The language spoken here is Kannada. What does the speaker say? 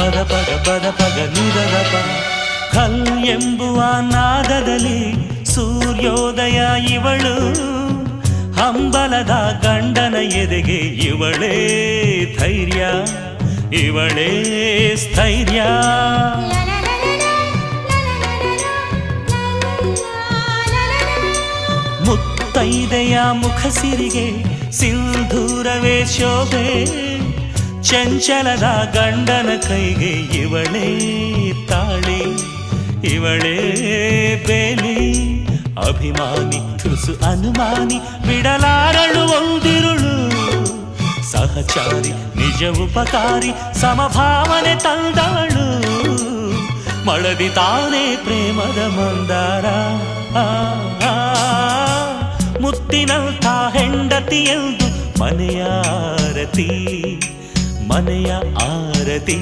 ಪದ ಪಗ ಪದ ಪಗ ನಿರದಪ ಕಲ್ ಎಂಬುವ ನಾದದಲ್ಲಿ ಸೂರ್ಯೋದಯ ಇವಳು ಹಂಬಲದ ಗಂಡನ ಎದೆಗೆ ಇವಳೇ ಧೈರ್ಯ ಇವಳೇ ಸ್ಥೈರ್ಯ ಮುತ್ತೈದೆಯ ಮುಖಸಿರಿಗೆ ಸಿಂಧೂರವೇ ಶೋಭೆ ಚಂಚಲದ ಗಂಡನ ಕೈಗೆ ಇವಳೇ ತಾಳಿ ಇವಳೇ ಬೇಲಿ ಅಭಿಮಾನಿ ತುಸು ಅನುಮಾನಿ ಬಿಡಲಾರಳು ಒಂದಿರುಳು ಸಹಚಾರಿ ನಿಜ ಉಪಕಾರಿ ಸಮಭಾವನೆ ತಂದವಳು ಮಳದಿ ತಾನೇ ಪ್ರೇಮದ ಮಂದಾರ ಮುತ್ತಿನಂಥ ಹೆಂಡತಿ ಎಂದು ಮನೆಯ ಆರತಿ